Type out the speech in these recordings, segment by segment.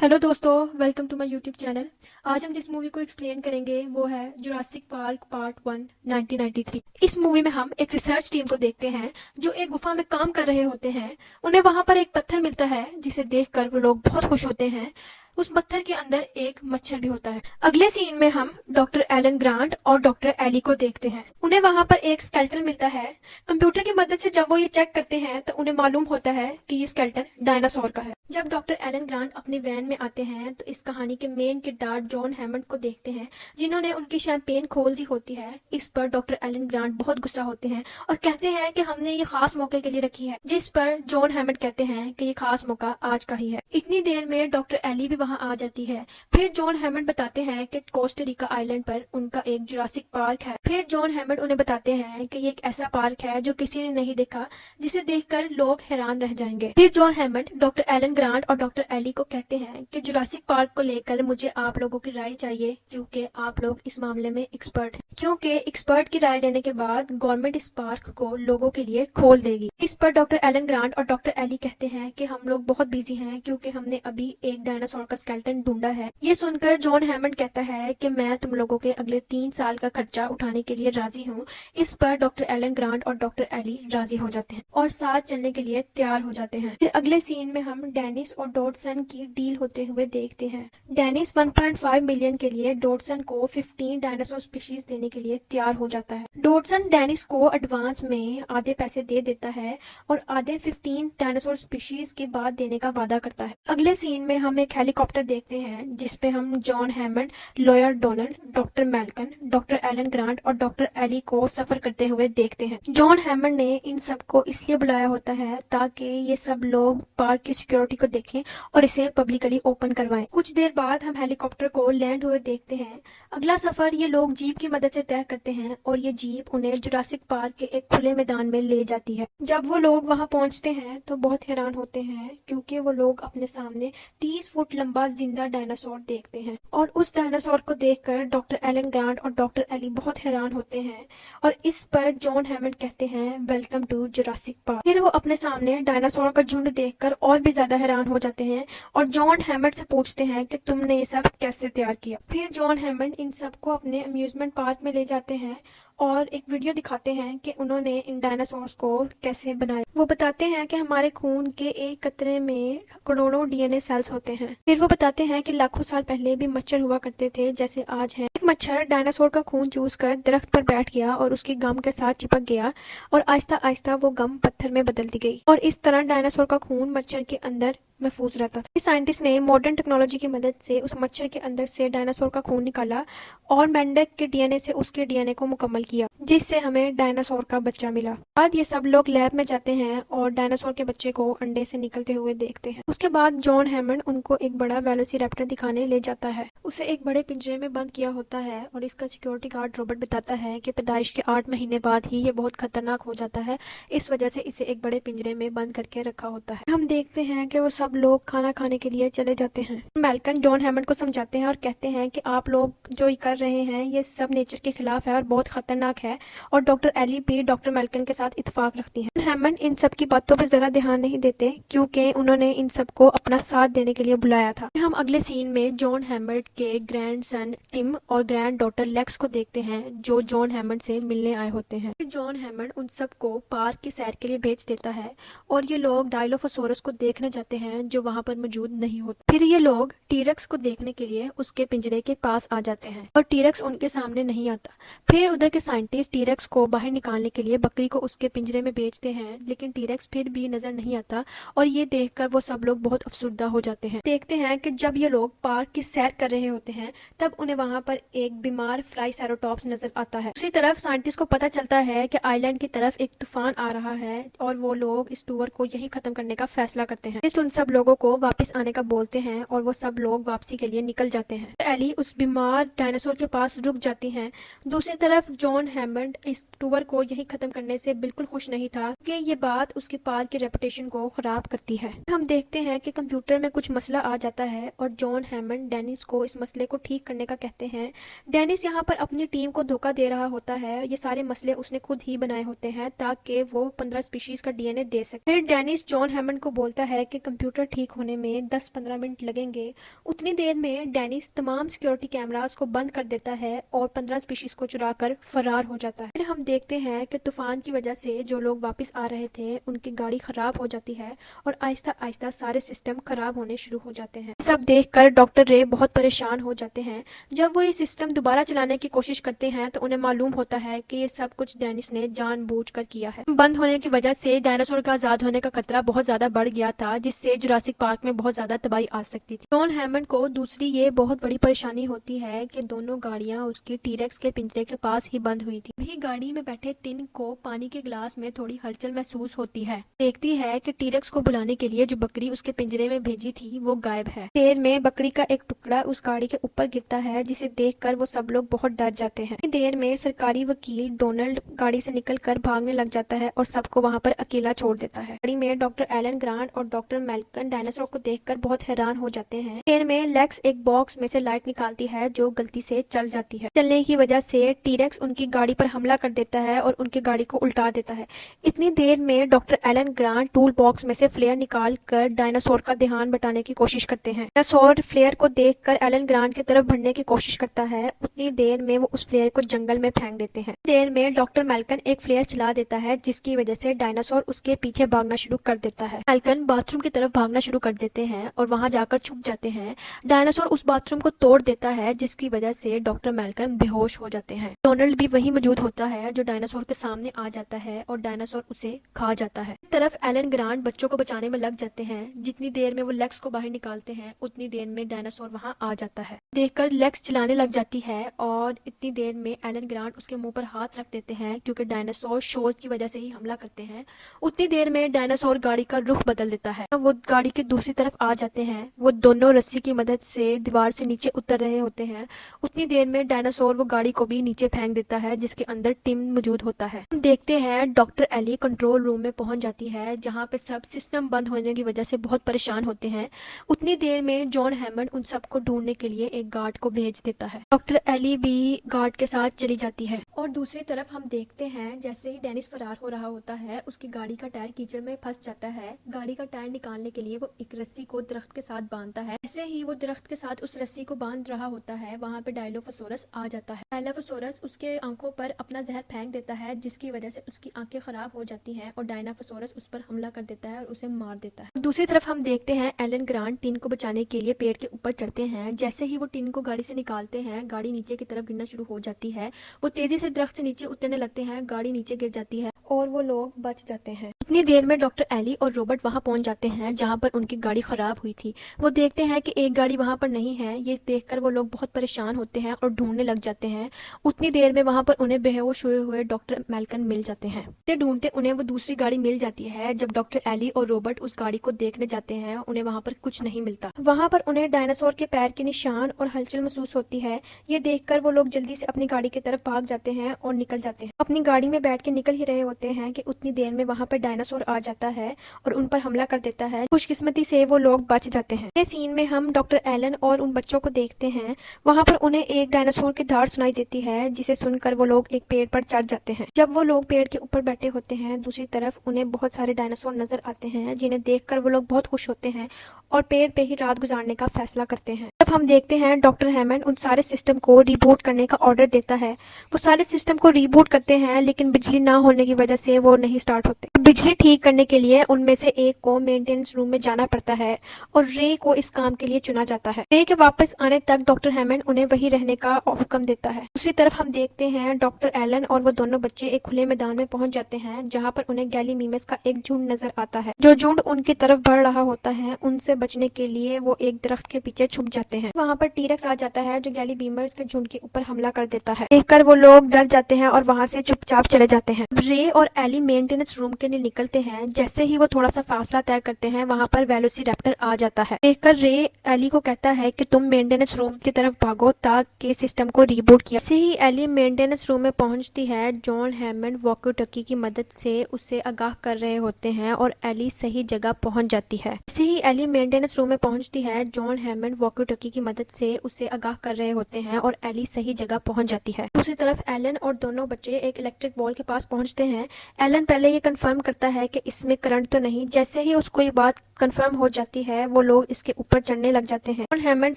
Hello दोस्तों, welcome to my YouTube channel. आज हम जिस मूवी को एक्सप्लेन करेंगे वो है जुरासिक पार्क पार्ट 1 1993। इस मूवी में हम एक रिसर्च टीम को देखते हैं जो एक गुफा में काम कर रहे होते हैं। उन्हें वहां पर एक पत्थर मिलता है जिसे देखकर वो लोग बहुत खुश होते हैं। उस पत्थर के अंदर एक मच्छर भी होता है। अगले सीन में हम डॉक्टर एलन ग्रांट और डॉक्टर एली को देखते हैं। उन्हें वहां पर एक स्केलेटन मिलता है। कंप्यूटर की मदद से जब वो ये चेक करते हैं तो उन्हें मालूम होता है कि ये स्केलेटन डायनासोर का है। जब डॉक्टर एलन ग्रांट अपनी वैन में आते हैं तो इस कहानी के मेन किरदार जॉन हैमंड को देखते हैं जिन्होंने उनकी शैंपेन खोल दी होती है। इस पर डॉक्टर एलन ग्रांट बहुत गुस्सा होते हैं और कहते हैं कि हमने ये खास मौके के लिए रखी है, जिस पर जॉन हैमंड कहते हैं कि ये खास मौका आज का ही है। इतनी देर में डॉक्टर एली भी वहां आ जाती है। फिर जॉन हैमंड बताते हैं कि कोस्टारिका आइलैंड पर उनका एक जुरासिक पार्क है। फिर जॉन हैमंड उन्हें बताते हैं कि ये एक ऐसा पार्क है जो किसी ने नहीं देखा, जिसे देखकर लोग हैरान रह जाएंगे। फिर John Hammond doctor Alan Grant और डॉक्टर एली को कहते हैं कि जुरासिक पार्क को लेकर मुझे आप लोगों की राय चाहिए, क्योंकि आप लोग इस मामले में एक्सपर्ट हैं। क्योंकि एक्सपर्ट की राय लेने के बाद गवर्नमेंट इस पार्क को लोगों के लिए खोल देगी। इस पर डॉक्टर एलन ग्रांट और डॉक्टर एली कहते हैं कि हम लोग बहुत बिजी हैं क्योंकि हमने अभी एक डायनासोर का स्केलेटन ढूंढा है। ये सुनकर जॉन हैमंड कहता है कि मैं तुम लोगों के अगले 3 साल का खर्चा उठाने के लिए राजी हूँ। इस पर डॉक्टर एलन ग्रांट और डॉक्टर एली राजी हो जाते हैं और साथ चलने के लिए तैयार हो जाते हैं। फिर अगले सीन में हम डेनिस और डॉडसन की डील होते हुए देखते हैं। डेनिस 1.5 मिलियन के लिए डॉडसन को 15 डायनासोर स्पीशीज देने के लिए तैयार हो जाता है। डॉडसन डेनिस को एडवांस में आधे पैसे दे देता है और आधे 15 डायनासोर स्पीशीज के बाद देने का वादा करता है। अगले सीन में हम एक हेलीकॉप्टर देखते हैं जिसपे हम John Hammond, lawyer Donald, doctor Malcolm, doctor Alan Grant और डॉक्टर एली को सफर करते हुए देखते हैं। जॉन हैमंड ने इन सबको इसलिए बुलाया होता है ताकि ये सब लोग पार्क की सिक्योरिटी को देखें और इसे पब्लिकली ओपन करवाएं। कुछ देर बाद हम हेलीकॉप्टर को लैंड हुए देखते हैं। अगला सफर ये लोग जीप की मदद से तय करते हैं और ये जीप उन्हें जुरासिक पार्क के एक खुले मैदान में ले जाती है। जब वो लोग वहां पहुंचते हैं तो बहुत हैरान होते हैं क्योंकि वो लोग अपने सामने 30 फुट लंबा जिंदा डायनासोर देखते हैं और उस डायनासोर को देखकर डॉक्टर एलन ग्रांट और डॉक्टर एली बहुत हैरान होते हैं और इस पर जॉन हैमंड कहते हैं वेलकम टू जुरासिक पार्क। फिर वो अपने सामने डायनासोर का झुंड देखकर और भी ज्यादा हैरान हो जाते हैं और जॉन हैमंड से पूछते हैं कि तुमने ये सब कैसे तैयार किया। फिर जॉन हैमंड इन सबको अपने अम्यूजमेंट पार्क में ले जाते हैं और एक वीडियो दिखाते हैं कि उन्होंने इन डायनासोर्स को कैसे बनाया। वो बताते हैं कि हमारे खून के एक कतरे में करोड़ों डीएनए सेल्स होते हैं। फिर वो बताते हैं कि लाखों साल पहले भी मच्छर हुआ करते थे जैसे आज है। एक मच्छर डायनासोर का खून चूस कर दरख्त पर बैठ गया और उसकी गम के साथ चिपक गया और आहिस्ता आहिस्ता वो गम पत्थर में बदल दी गई और इस तरह डायनासोर का खून मच्छर के अंदर महफूज रहता था। साइंटिस्ट ने मॉडर्न टेक्नोलॉजी की मदद से उस मच्छर के अंदर से डायनासोर का खून निकाला और मेंढक के डीएनए से उसके डीएनए को मुकम्मल किया, जिससे हमें डायनासोर का बच्चा मिला। बाद ये सब लोग लैब में जाते हैं और डायनासोर के बच्चे को अंडे से निकलते हुए देखते हैं। उसके बाद जॉन हैमंड उनको एक बड़ा वेलोसिरैप्टर दिखाने ले जाता है। उसे एक बड़े पिंजरे में बंद किया होता है और इसका सिक्योरिटी गार्ड रॉबर्ट बताता है कि पैदाइश के 8 महीने बाद ही ये बहुत खतरनाक हो जाता है, इस वजह से इसे एक बड़े पिंजरे में बंद करके रखा होता है। हम देखते हैं कि वो सब लोग खाना खाने के लिए चले जाते हैं। मैल्कन जॉन हैमंड को समझाते हैं और कहते हैं कि आप लोग जो ये कर रहे हैं ये सब नेचर के खिलाफ है और बहुत खतरनाक है और डॉक्टर एली भी डॉक्टर मैल्कन के साथ इत्तेफाक रखती है। हैमंड इन सब की बातों पे जरा ध्यान नहीं देते क्योंकि उन्होंने इन सबको अपना साथ देने के लिए बुलाया था। हम अगले सीन में जॉन हैमंड के ग्रैंडसन टिम और ग्रैंड डॉटर लेक्स को देखते हैं जो जॉन हैमंड से मिलने आए होते हैं। जॉन हैमंड उन सबको पार्क की सैर के लिए भेज देता है और ये लोग डायलोफोसोरस को देखने जाते हैं जो वहां पर मौजूद नहीं होता। फिर ये लोग टीरक्स को देखने के लिए उसके पिंजरे के पास आ जाते हैं और टीरक्स उनके सामने नहीं आता। फिर उधर के साइंटिस्ट टीरक्स को बाहर निकालने के लिए बकरी को उसके पिंजरे में भेजते हैं, लेकिन टीरक्स फिर भी नजर नहीं आता और ये देखकर वो सब लोग बहुत अफसुर्दा हो जाते हैं। देखते हैं कि जब ये लोग पार्क की सैर कर रहे होते हैं तब उन्हें वहां पर एक बीमार फ्लाईसेरोटॉप्स नजर आता है। उसी तरफ साइंटिस्ट को पता चलता है कि आइलैंड की तरफ एक तूफान आ रहा है और वो लोग इस टूर को यही खत्म करने का फैसला करते हैं। उन सब लोगों को वापस आने का बोलते हैं और वो सब लोग वापसी के लिए निकल जाते हैं। एली उस बीमार डायनासोर के पास रुक जाती हैं। दूसरी तरफ जॉन जॉन हैमंड इस टूर को यही खत्म करने से बिल्कुल खुश नहीं था कि ये बात उसके पार्क की रेपुटेशन को खराब करती है। हम देखते हैं कि कंप्यूटर में कुछ मसला आ जाता है और जॉन हैमंड डेनिस को इस मसले को ठीक करने का कहते हैं। डेनिस यहाँ पर अपनी टीम को धोखा दे रहा होता है। ये सारे मसले उसने खुद ही बनाए होते हैं ताकि वो 15 स्पीशीज का डीएनए दे सके। फिर डेनिस जॉन हैमंड को बोलता है कि कंप्यूटर ठीक होने में 10-15 मिनट लगेंगे। उतनी देर में डेनिस तमाम सिक्योरिटी कैमरास को बंद कर देता है और 15 स्पीशीज को चुरा कर फरार हो जाता है। फिर हम देखते हैं कि तूफान की वजह से जो लोग वापस आ रहे थे उनकी गाड़ी खराब हो जाती है और आहिस्ता आहिस्ता सारे सिस्टम खराब होने शुरू हो जाते हैं। सब देखकर डॉक्टर रे बहुत परेशान हो जाते हैं। जब वो ये सिस्टम दोबारा चलाने की कोशिश करते हैं तो उन्हें मालूम होता है कि ये सब कुछ डेनिस ने जानबूझकर किया है। बंद होने की वजह से डायनासोर का आजाद होने का खतरा बहुत ज्यादा बढ़ गया था, जिससे जुरासिक पार्क में बहुत ज्यादा तबाही आ सकती थी। जॉन हैमंड को दूसरी ये बहुत बड़ी परेशानी होती है कि दोनों गाड़ियां उसकी टीरेक्स के पिंजरे के पास ही बंद हुई थी। भी गाड़ी में बैठे टिन को पानी के गिलास में थोड़ी हलचल महसूस होती है। देखती है कि टीरेक्स को बुलाने के लिए जो बकरी उसके पिंजरे में भेजी थी वो गायब है। तेज में बकरी का एक टुकड़ा उस गाड़ी के ऊपर गिरता है, जिसे देखकर वो सब लोग बहुत डर जाते हैं। देर में सरकारी वकील डोनाल्ड गाड़ी से निकलकर भागने लग जाता है और सबको वहां पर अकेला छोड़ देता है। गाड़ी में डॉक्टर एलन ग्रांट और डॉक्टर मेल्कन डायनासोर को देखकर बहुत हैरान हो जाते हैं। देर में लेक्स एक बॉक्स में से लाइट निकालती है जो गलती से चल जाती है। चलने की वजह से टीरेक्स उनकी गाड़ी पर हमला कर देता है और उनकी गाड़ी को उल्टा देता है। इतनी देर में doctor Alan Grant tool box में से फ्लेयर निकाल कर डायनासोर का ध्यान बटाने की कोशिश करते हैं। डायनासोर फ्लेयर को देखकर एलन ग्रांट की तरफ बढ़ने की कोशिश करता है। उतनी देर में वो उस फ्लेयर को जंगल में फेंक देते हैं। देर में डॉक्टर मेल्कन एक फ्लेयर चला देता है, जिसकी वजह से डायनासोर उसके पीछे भागना शुरू कर देता है। मेल्कन बाथरूम की तरफ भागना शुरू कर देते हैं और वहां जाकर छुप जाते हैं। डायनासोर उस बाथरूम को तोड़ देता है, जिसकी वजह से डॉक्टर मेल्कन बेहोश हो जाते हैं। डोनाल्ड भी वहीं मौजूद होता है जो डायनासोर के सामने आ जाता है और डायनासोर उसे खा जाता है। एक तरफ एलन ग्रांट बच्चों को बचाने में लग जाते हैं। जितनी देर में वो लेक्स को बाहर निकालते हैं उतनी देर में डायनासोर वहां आ जाता है। देखकर लेक्स चिल्लाने लग जाती है और इतनी देर में एलन ग्रांट उसके मुंह पर हाथ रख देते हैं, क्योंकि डायनासोर शोर की वजह से ही हमला करते हैं। उतनी देर में डायनासोर गाड़ी का रुख बदल देता है। वो गाड़ी के दूसरी तरफ आ जाते हैं। वो दोनों रस्सी की मदद से दीवार से नीचे उतर रहे होते हैं। उतनी देर में डायनासोर वो गाड़ी को भी नीचे फेंक देता है, जिसके अंदर टिम मौजूद होता है। हम देखते हैं डॉक्टर एली कंट्रोल रूम में पहुंच जाती है, जहां पे सब सिस्टम बंद होने की वजह से बहुत परेशान होते हैं। उतनी देर में जॉन हैमंड उन सबको ढूंढने के लिए एक गार्ड को भेज देता है। डॉक्टर एली भी गार्ड के साथ चली जाती है। और दूसरी तरफ हम देखते हैं जैसे ही डेनिस फरार हो रहा होता है, उसकी गाड़ी का टायर कीचड़ में फंस जाता है। गाड़ी का टायर निकालने के लिए वो एक रस्सी को दरख्त के साथ बांधता है। ऐसे ही वो दरख्त के साथ उस रस्सी को बांध रहा होता है, वहाँ पे डायलोफोसोरस आ जाता है। डायलोफोसोरस उसके आंखों पर अपना जहर फेंक देता है, जिसकी वजह से उसकी आंखें खराब हो जाती हैं और डायनाफोसोरस उस पर हमला कर देता है और उसे मार देता है। दूसरी तरफ हम देखते हैं एलन ग्रांट टिन को बचाने के लिए पेड़ के ऊपर चढ़ते हैं। जैसे ही वो टिन को गाड़ी से निकालते हैं, गाड़ी नीचे की तरफ गिरना शुरू हो जाती है। वो तेजी से दरख्त से नीचे उतरने लगते हैं, गाड़ी नीचे गिर जाती है और वो लोग बच जाते हैं। इतनी देर में डॉक्टर एली और रॉबर्ट वहां पहुंच जाते हैं जहां पर उनकी गाड़ी खराब हुई थी। वो देखते हैं कि एक गाड़ी वहां पर नहीं है। ये देखकर वो लोग बहुत परेशान होते हैं और ढूंढने लग जाते हैं। उतनी देर में वहां पर उन्हें बेहोश हुए डॉक्टर मेल्कन मिल जाते हैं। ढूंढते उन्हें वो दूसरी गाड़ी मिल जाती है। जब डॉक्टर एली और रॉबर्ट उस गाड़ी को देखने जाते हैं, उन्हें वहां पर कुछ नहीं मिलता। वहां पर उन्हें डायनासोर के पैर के निशान और हलचल महसूस होती है। ये देखकर वो लोग जल्दी से अपनी गाड़ी की तरफ भाग जाते हैं और निकल जाते हैं। अपनी गाड़ी में बैठ के निकल ही रहे होते हैं कि उतनी देर में वहां पर डायनासोर आ जाता है और उन पर हमला कर देता है। खुशकिस्मती से वो लोग बच जाते हैं। इस सीन में हम डॉक्टर एलन और उन बच्चों को देखते हैं। वहां पर उन्हें एक डायनासोर की धाड़ सुनाई देती है, जिसे सुनकर वो लोग एक पेड़ पर चढ़ जाते हैं। जब वो लोग पेड़ के ऊपर बैठे होते हैं, दूसरी तरफ उन्हें बहुत सारे डायनासोर नजर आते हैं, जिन्हें देखकर वो लोग बहुत खुश होते हैं और पेड़ पे ही रात गुजारने का फैसला करते हैं। तब हम देखते हैं डॉक्टर हैमंड उन सारे सिस्टम को रिबूट करने का ऑर्डर देता है। वो सारे सिस्टम को रिबूट करते हैं, लेकिन बिजली ना होने की वजह से वो नहीं स्टार्ट होते। बिजली ठीक करने के लिए उनमें से एक को मेंटेनेंस रूम में जाना पड़ता है और रे को इस काम के लिए चुना जाता है। रे के वापस आने तक डॉक्टर हैमंड उन्हें वही रहने का हुक्म देता है। दूसरी तरफ हम देखते हैं डॉक्टर एलन और वो दोनों बच्चे एक खुले मैदान में पहुंच जाते हैं, जहां पर उन्हें गैलीमीमस का एक झुंड नजर आता है। जो झुंड उनकी तरफ बढ़ रहा होता है, उनसे बचने के लिए वो एक दरख्त के पीछे छुप जाते हैं। हैं। वहाँ पर टीरेक्स आ जाता है जो गैली बीमर्स के झुंड के ऊपर हमला कर देता है। देखकर वो लोग डर जाते हैं और वहाँ से चुपचाप चले जाते हैं। रे और एली मेंटेनेंस रूम के लिए निकलते हैं। जैसे ही वो थोड़ा सा फासला तय करते हैं वहाँ पर वेलोसिरैप्टर आ जाता है। देखकर रे एली को कहता है कि तुम मेंटेनेंस रूम की तरफ भागो ताकि सिस्टम को रिबूट किया। जैसे ही एली मेंटेनेंस रूम में पहुंचती है, जॉन हैमंड वॉकी टॉकी की मदद से उसे आगाह कर रहे होते हैं और एली सही जगह पहुंच जाती है। जैसे ही एली मेंटेनेंस रूम में पहुंचती है, जॉन हैमंड वॉकी टॉकी की मदद से उसे आगाह कर रहे होते हैं और एली सही जगह पहुंच जाती है। दूसरी तरफ एलन और दोनों बच्चे एक इलेक्ट्रिक वॉल के पास पहुंचते हैं। एलन पहले ये कंफर्म करता है कि इसमें करंट तो नहीं। जैसे ही उसको ये बात कंफर्म हो जाती है, वो लोग इसके ऊपर चढ़ने लग जाते हैं। जॉन हैमंड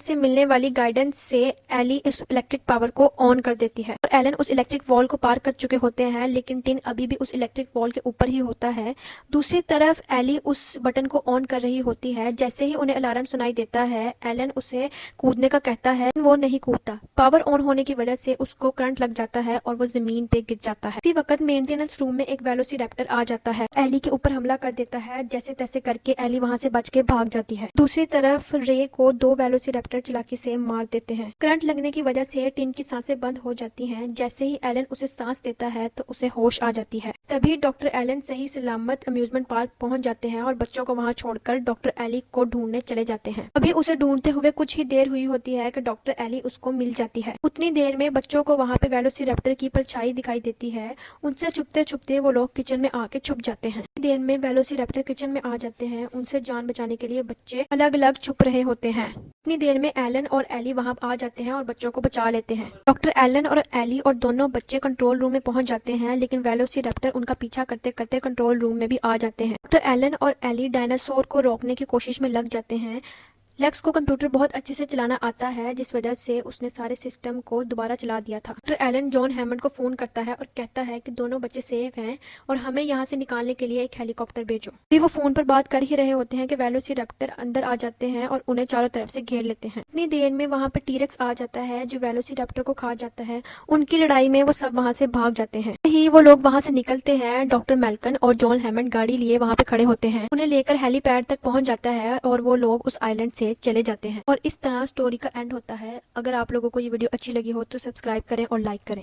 से मिलने वाली गाइडेंस से एली इस इलेक्ट्रिक पावर को ऑन कर देती है और एलन उस इलेक्ट्रिक वॉल को पार कर चुके होते हैं, लेकिन टिन अभी भी उस इलेक्ट्रिक वॉल के ऊपर ही होता है। दूसरी तरफ एली उस बटन को ऑन कर रही होती है। जैसे ही उन्हें अलार्म सुनाई देता है, एलन उसे कूदने का कहता है, वो नहीं कूदता। पावर ऑन होने की वजह से उसको करंट लग जाता है और वो जमीन पे गिर जाता है। इसी वक्त मेंटेनेंस रूम में एक वेलोसिरैप्टर आ जाता है, एली के ऊपर हमला कर देता है। जैसे तैसे करके एली वहाँ से बच के भाग जाती है। दूसरी तरफ रे को दो वेलोसिरैप्टर चालाकी से मार देते हैं। करंट लगने की वजह से टिन की सांसें बंद हो जाती हैं। जैसे ही एलन उसे सांस देता है तो उसे होश आ जाती है। तभी डॉक्टर एलन सही सलामत अम्यूजमेंट पार्क पहुंच जाते हैं और बच्चों को वहां छोड़कर डॉक्टर एली को ढूंढने चले जाते हैं। अभी उसे ढूंढते हुए कुछ ही देर हुई होती है कि डॉक्टर एली उसको मिल जाती है। उतनी देर में बच्चों को वहां पे वेलोसिरैप्टर की परछाई दिखाई देती है। उनसे छुपते छुपते वो लोग किचन में आके छुप जाते हैं। देर में वेलोसिरैप्टर किचन में आ जाते हैं। उनसे जान बचाने के लिए बच्चे अलग अलग छुप रहे होते हैं। इतनी देर में एलन और एली वहां आ जाते हैं और बच्चों को बचा लेते हैं। डॉक्टर एलन और एली और दोनों बच्चे कंट्रोल रूम में पहुंच जाते हैं, लेकिन वेलोसिरैप्टर उनका पीछा करते करते कंट्रोल रूम में भी आ जाते हैं। डॉक्टर एलन और एली डायनासोर को रोकने की कोशिश में लग जाते हैं। लेक्स को कंप्यूटर बहुत अच्छे से चलाना आता है, जिस वजह से उसने सारे सिस्टम को दोबारा चला दिया था। डॉक्टर एलन जॉन हैमंड को फोन करता है और कहता है कि दोनों बच्चे सेफ हैं और हमें यहाँ से निकालने के लिए एक हेलीकॉप्टर भेजो। अभी वो फोन पर बात कर ही रहे होते हैं कि वेलोसिरैप्टर अंदर आ जाते हैं और उन्हें चारों तरफ से घेर लेते हैं। इतनी देर में वहाँ पर टीरेक्स आ जाता है जो वेलोसिरैप्टर को खा जाता है। उनकी लड़ाई में वो सब वहाँ से भाग जाते हैं। ही वो लोग वहाँ से निकलते हैं। डॉक्टर मेल्कन और जॉन हैमंड गाड़ी लिए वहाँ पे खड़े होते हैं। उन्हें लेकर हेलीपैड तक पहुंच जाता है और वो लोग उस आइलैंड से चले जाते हैं और इस तरह स्टोरी का एंड होता है। अगर आप लोगों को ये वीडियो अच्छी लगी हो तो सब्सक्राइब करें और लाइक करें।